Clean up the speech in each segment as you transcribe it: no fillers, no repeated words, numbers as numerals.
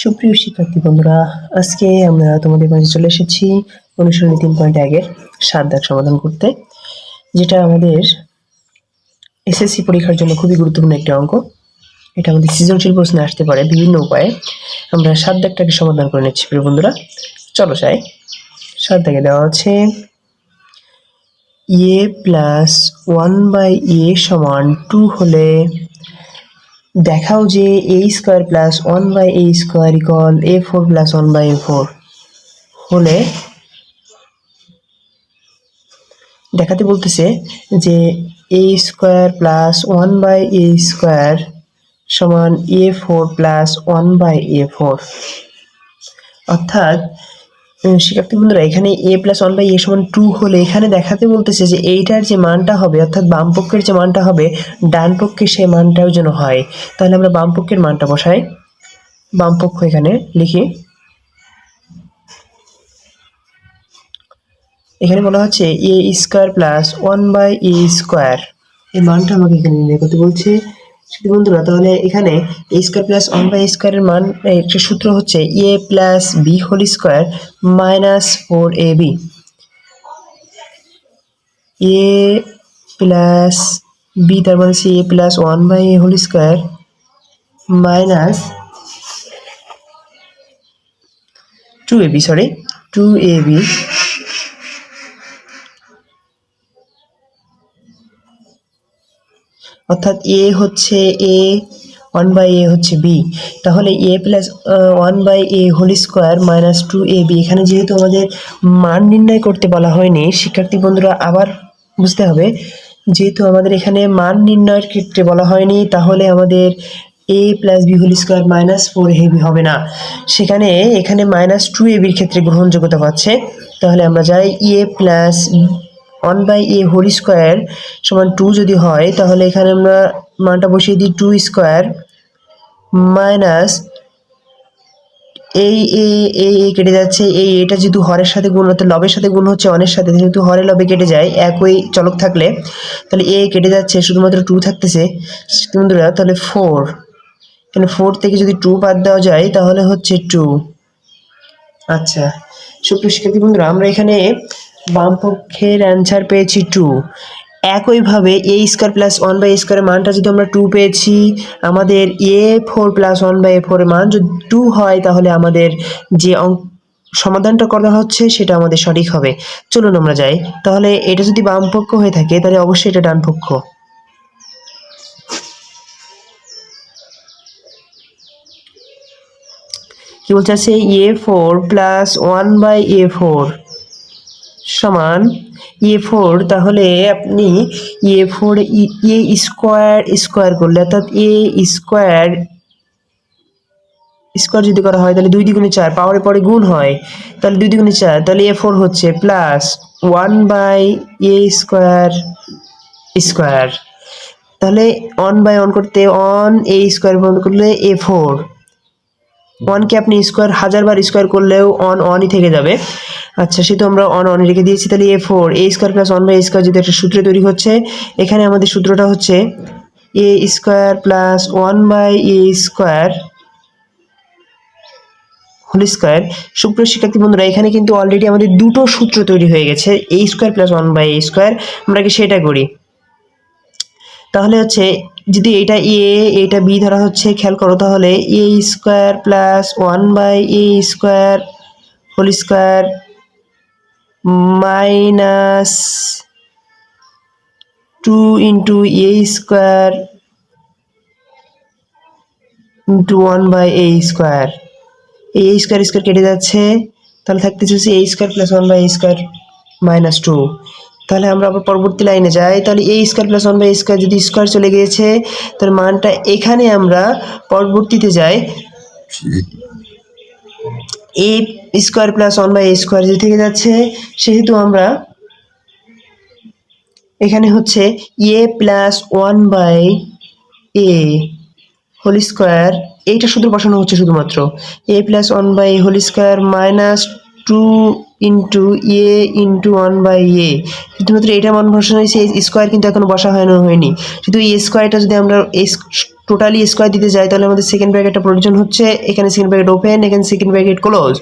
সুপ্রিয় শিক্ষার্থী বন্ধুরা, আজকে আমরা তোমাদের মাঝে চলে এসেছি অনুশীলনী 3.1 এর 7 দাগ সমাধান করতে, যেটা আমাদের এসএসসি পরীক্ষার জন্য খুবই গুরুত্বপূর্ণ একটি অঙ্ক। এটা আমাদের সৃজনশীল প্রশ্নে আসতে পারে বিভিন্ন উপায়ে। আমরা 7 দাগটাকে সমাধান করে নিচ্ছি প্রিয় বন্ধুরা। চলো যাই। 7 দাগে দেওয়া আছে a প্লাস 1/a সমান 2 হলে দেখাও যে a square plus 1/a square equal a4 plus 1/a4 হলে দেখাতে বলতেছে যে a square plus 1/a square সমান a4 প্লাস 1/a4। অর্থাৎ শিক্ষার্থী বন্ধুরা, এখানে a প্লাস 1/a সমান 2 হলে এখানে দেখাতে বলতেছে যে এইটার যে মানটা হবে, অর্থাৎ বাম পক্ষের যে মানটা হবে ডান পক্ষে সেই মানটাও যেন হয়। তাহলে আমরা বাম পক্ষের মানটা বসাই। বাম পক্ষ এখানে লিখি। এখানে বলা হচ্ছে a square plus 1/a square, এই মানটা আমাকে এখানে নির্ণয় করতে বলছে বন্ধুরা। তাহলে এখানে a স্কয়ার প্লাস 1/a স্কয়ারের মান একটা সূত্র হচ্ছে a plus b whole square minus 4ab। a plus b তার মানে হচ্ছে a plus 1/a whole square minus 2ab, sorry 2ab অর্থাৎ a হচ্ছে a, 1/a হচ্ছে b। তাহলে a plus 1/a whole square minus 2ab। এখানে যেহেতু আমাদের মান নির্ণয় করতে বলা হয়নি শিক্ষার্থী বন্ধুরা, আবার বুঝতে হবে, যেহেতু আমাদের এখানে মান নির্ণয়ের ক্ষেত্রে বলা হয়নি, তাহলে আমাদের a plus b whole square minus 4ab হবে না, সেখানে এখানে মাইনাস 2ab এর ক্ষেত্রে গ্রহণযোগ্যতা পাচ্ছে। তাহলে আমরা যাই a plus 1/a whole square সমান 2 যদি হয়, তাহলে এখানে আমরা মানটা বসিয়ে দিই 2 স্কয়ার মাইনাস এই কেটে যাচ্ছে, এটা যেহেতু হরের সাথে গুণ হতে লবের সাথে গুণ হচ্ছে অনের সাথে, যেহেতু হরে লবে কেটে যায় একই চলক থাকলে, তাহলে a কেটে যাচ্ছে, শুধুমাত্র 2 থাকতেছে বন্ধুরা। তাহলে 4, এখানে 4 থেকে যদি 2 বাদ দেওয়া যায় তাহলে হচ্ছে 2। আচ্ছা সুপ্রিয় শিক্ষার্থী বন্ধুরা, আমরা এখানে বাম পক্ষের অ্যান্সার পেয়েছি 2। একইভাবে a স্কয়ার প্লাস 1/a স্কয়ারের মানটা যদি আমরা 2 পেয়েছি, আমাদের a4 প্লাস 1/a4 এর মান যদি 2 হয়, তাহলে আমাদের যে সমাধানটা করা হচ্ছে সেটা আমাদের সঠিক হবে। চলুন আমরা যাই। তাহলে এটা যদি বাম পক্ষ হয়ে থাকে তাহলে অবশ্যই এটা ডান পক্ষ। কি বলছে আছে a4 প্লাস 1/a4 সমান a4, তাহলে আপনি a4 a স্কয়ার করলে, অর্থাৎ a স্কয়ার যদি করা হয় তাহলে 2 দ্বিগুণে 4, পাওয়ারের পরে গুণ হয়, তাহলে 2 দ্বিগুণে 4, তাহলে a4 হচ্ছে প্লাস 1/a স্কয়ার। তাহলে 1/1 করতে 1a স্কয়ার বন্ধ করলে a4, 1 কে আপনি স্কয়ার হাজারবার স্কয়ার করলেও অনই থেকে যাবে। আচ্ছা সেটা আমরা অন রেখে দিয়েছি। তাহলে a4 a square plus 1/a square যদি একটা সূত্র তৈরি হচ্ছে, এখানে আমাদের সূত্রটা হচ্ছে a square plus 1/a square whole square. সুপ্রিয় শিক্ষার্থী বন্ধুরা, এখানে কিন্তু অলরেডি আমাদের দুটো সূত্র তৈরি হয়ে গেছে, a square plus 1/a square. আমরা কি সেটা করি। তাহলে হচ্ছে যদি এটা a এটা b ধরা হচ্ছে, খেয়াল করো, তাহলে a square plus 1/a square whole square minus 2 into a square into 1/a square. এই a স্কয়ার স্কয়ার কেটে যাচ্ছে, তাহলে থাকতেছে a square plus 1/a square minus 2। তাহলে আমরা আবার পরবর্তী লাইনে যাই। তাহলে a square plus 1/a square যদি স্কয়ার চলে গিয়েছে, তার মানটা এখানে আমরা পরবর্তীতে যাই a square plus 1/a square যে থেকে যাচ্ছে, সেহেতু আমরা এখানে হচ্ছে a plus 1/a whole square, এইটা শুধু বসানো হচ্ছে শুধুমাত্র a plus 1/a whole square minus 2 into a into 1/a, শুধুমাত্র এটা মান বসানো হয়েছে, স্কয়ার কিন্তু এখনো বসা হয়নি। শুধু এই স্কয়ারটা যদি আমরা টোটালি স্কোয়ার দিতে যাই তাহলে আমাদের সেকেন্ড ব্র্যাকেটটা প্রয়োজন হচ্ছে। এখানে সেকেন্ড ব্র্যাকেট ওপেন, এখানে সেকেন্ড ব্র্যাকেট ক্লোজ।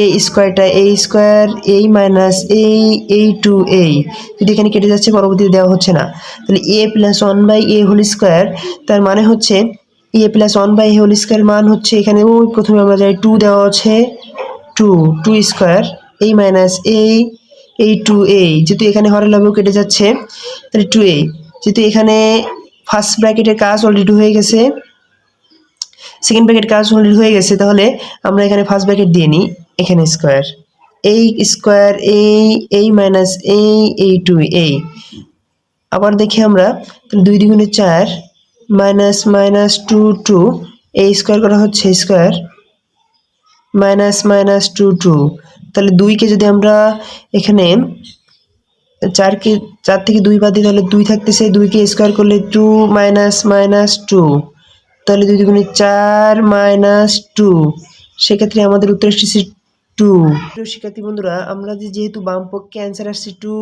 এই স্কোয়ারটা এই স্কোয়ার এই মাইনাস এই টু এই যদি এখানে কেটে যাচ্ছে, পরবর্তীতে দেওয়া হচ্ছে না, তাহলে A plus one by A whole square, তার মানে হচ্ছে A plus one by A whole square মান হচ্ছে এখানে ওই প্রথমে আমরা যাই টু দেওয়া আছে, টু টু স্কোয়ার এই মাইনাস এই টু এই, যেহেতু এখানে হরের লবেও কেটে যাচ্ছে তাহলে টু এই, যেহেতু এখানে ফার্স্ট ব্র্যাকেটের কাজ অলরেডি হয়ে গেছে, সেকেন্ড ব্র্যাকেট কাজ অলরেডি হয়ে গেছে, তাহলে আমরা এখানে ফার্স্ট ব্র্যাকেট দিয়ে নিই, এখানে স্কোয়ার এই স্কোয়ার এই মাইনাস এই টু এই। আবার দেখি আমরা, তাহলে 2 দ্বিগুণে 4 মাইনাস মাইনাস টু টু এই স্কোয়ার করা হচ্ছে square minus minus two two, তাহলে 2কে যদি আমরা এখানে 4 থেকে 2 বাদ দিই তাহলে 2 থাকতেছে, 2কে স্কোয়ার করলে 2 মাইনাস মাইনাস 2, তাহলে 2 দুগুণে 4 মাইনাস 2, সেক্ষেত্রে আমাদের উত্তর এসেছে 2। শিক্ষার্থী বন্ধুরা, আমরা যেহেতু বাম পক্ষে অ্যান্সার আসছে 2,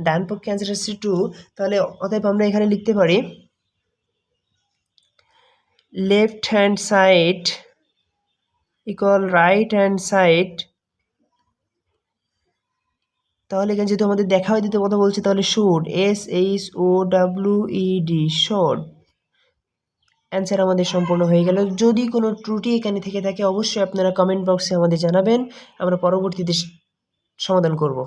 ডান পক্ষে অ্যান্সার আসছে 2, তাহলে অতএব আমরা এখানে লিখতে পারি left hand side equal right hand side. তাহলে এখানে যেহেতু আমাদের দেখা হয়ে দিতে কথা বলছে, তাহলে শুড SHOWED শুড অ্যান্সার আমাদের সম্পূর্ণ হয়ে গেল। যদি কোনো ত্রুটি এখানে থেকে থাকে অবশ্যই আপনারা কমেন্ট বক্সে আমাদের জানাবেন, আমরা পরবর্তীতে সমাধান করব।